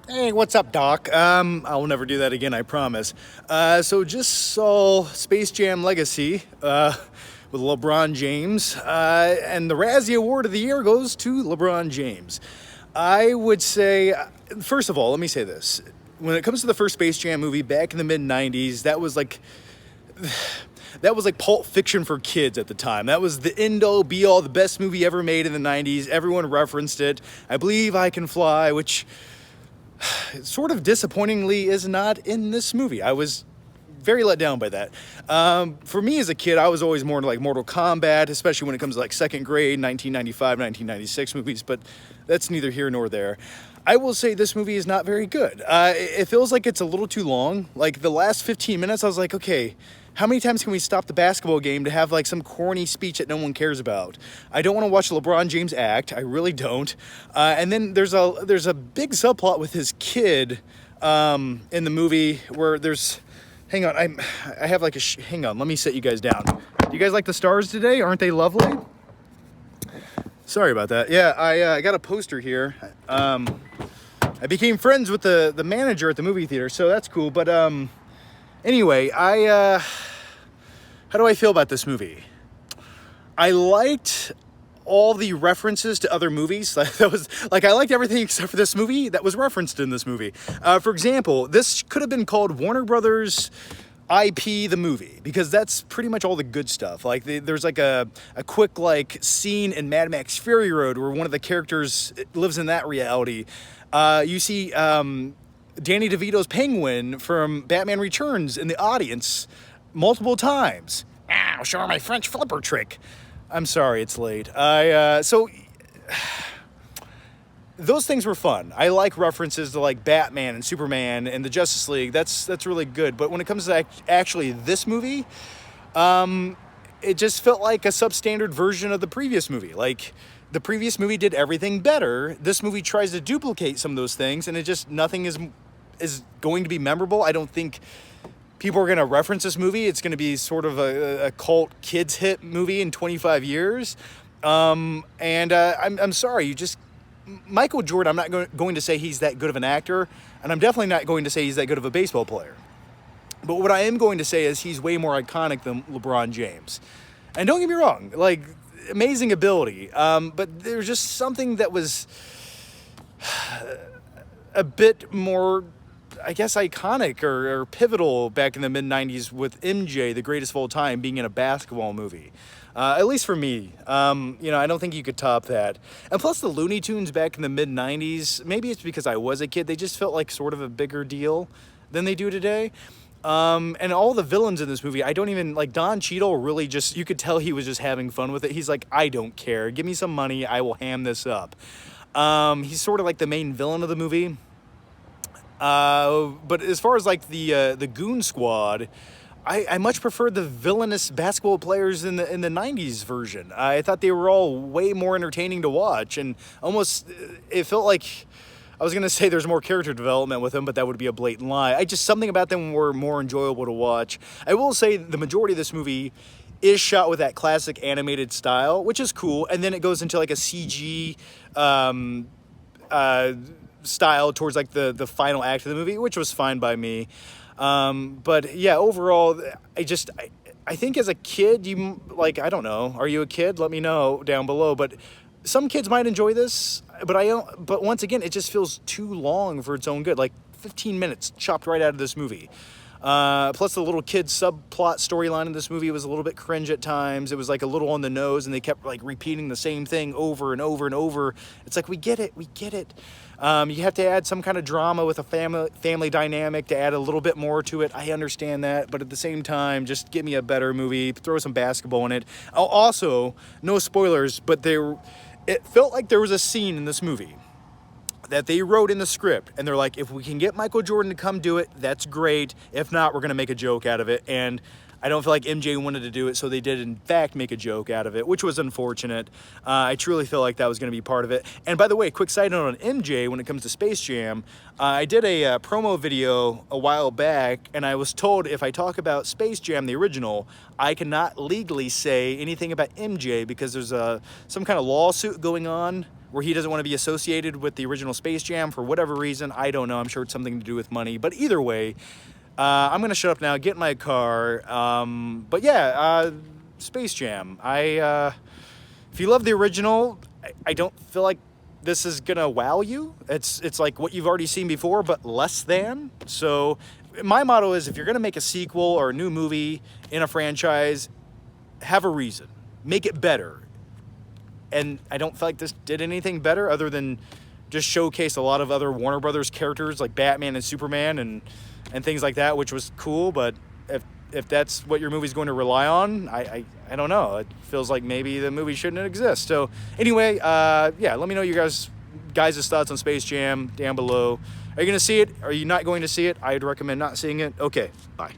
Hey, what's up, Doc? I'll never do that again, I promise. So just saw Space Jam Legacy with LeBron James, and the Razzie Award of the Year goes to LeBron James. I would say, first of all, let me say this. When it comes to the first Space Jam movie back in the mid '90s, that was like Pulp Fiction for kids at the time. That was the end-all, be-all, the best movie ever made in the '90s. Everyone referenced it. I Believe I Can Fly, which sort of disappointingly is not in this movie. I was very let down by that. For me as a kid, I was always more into like Mortal Kombat, especially when it comes to like second grade, 1995, 1996 movies, but that's neither here nor there. I will say this movie is not very good. It feels like it's a little too long. Like the last 15 minutes, I was like, okay, how many times can we stop the basketball game to have like some corny speech that no one cares about? I don't want to watch LeBron James act. I really don't. And then there's a big subplot with his kid in the movie where there's. Hang on, I have like hang on. Let me set you guys down. Do you guys like the stars today? Aren't they lovely? Sorry about that. Yeah, I got a poster here. I became friends with the manager at the movie theater, so that's cool. But anyway, how do I feel about this movie? I liked all the references to other movies. That was like I liked everything except for this movie that was referenced in this movie. For example, this could have been called Warner Brothers IP the movie, because that's pretty much all the good stuff. Like there's like a quick like scene in Mad Max Fury Road where one of the characters lives in that reality. You see Danny DeVito's Penguin from Batman Returns in the audience multiple times. I'll show her my French flipper trick. I'm sorry, it's late. So those things were fun. I like references to like Batman and Superman and the Justice League. That's really good. But when it comes to actually this movie, it just felt like a substandard version of the previous movie. Like the previous movie did everything better. This movie tries to duplicate some of those things, and it just nothing is going to be memorable. I don't think people are going to reference this movie. It's going to be sort of a cult kids hit movie in 25 years. I'm sorry, Michael Jordan, I'm not going to say he's that good of an actor, and I'm definitely not going to say he's that good of a baseball player. But what I am going to say is he's way more iconic than LeBron James. And don't get me wrong, like, amazing ability. But there's just something that was a bit more, I guess, iconic or pivotal back in the mid-90s with MJ, the greatest of all time, being in a basketball movie. At least for me. I don't think you could top that. And plus the Looney Tunes back in the mid-90s, maybe it's because I was a kid, they just felt like sort of a bigger deal than they do today. And all the villains in this movie, I don't even, like, Don Cheadle really just, you could tell he was just having fun with it. He's like, I don't care. Give me some money. I will ham this up. He's sort of like the main villain of the movie. But as far as like the Goon Squad, I much preferred the villainous basketball players in the '90s version. I thought they were all way more entertaining to watch, and almost it felt like I was gonna say there's more character development with them, but that would be a blatant lie. Something about them were more enjoyable to watch. I will say the majority of this movie is shot with that classic animated style, which is cool, and then it goes into like a CG style towards like the final act of the movie, which was fine by me. But yeah, overall, I think as a kid, you like, I don't know, are you a kid? Let me know down below. But some kids might enjoy this, but I don't. But once again, it just feels too long for its own good. Like 15 minutes chopped right out of this movie. Plus the little kid subplot storyline in this movie was a little bit cringe at times. It was like a little on the nose, and they kept like repeating the same thing over and over and over. It's like, we get it. You have to add some kind of drama with a family dynamic to add a little bit more to it. I understand that, but at the same time, just give me a better movie, throw some basketball in it. Also, no spoilers, but it felt like there was a scene in this movie that they wrote in the script, and they're like, if we can get Michael Jordan to come do it, that's great. If not, we're going to make a joke out of it. And I don't feel like MJ wanted to do it, so they did in fact make a joke out of it, which was unfortunate. I truly feel like that was going to be part of it. And by the way, quick side note on MJ when it comes to Space Jam, I did a promo video a while back, and I was told if I talk about Space Jam, the original, I cannot legally say anything about MJ because there's some kind of lawsuit going on where he doesn't want to be associated with the original Space Jam for whatever reason. I don't know. I'm sure it's something to do with money. But either way, I'm going to shut up now, get in my car. But yeah, Space Jam. If you love the original, I don't feel like this is going to wow you. It's like what you've already seen before, but less than. So my motto is, if you're going to make a sequel or a new movie in a franchise, have a reason. Make it better. And I don't feel like this did anything better other than just showcase a lot of other Warner Brothers characters like Batman and Superman and things like that, which was cool. But if that's what your movie's going to rely on, I don't know. It feels like maybe the movie shouldn't exist. So anyway, yeah, let me know your guys' thoughts on Space Jam down below. Are you going to see it? Are you not going to see it? I'd recommend not seeing it. Okay, bye.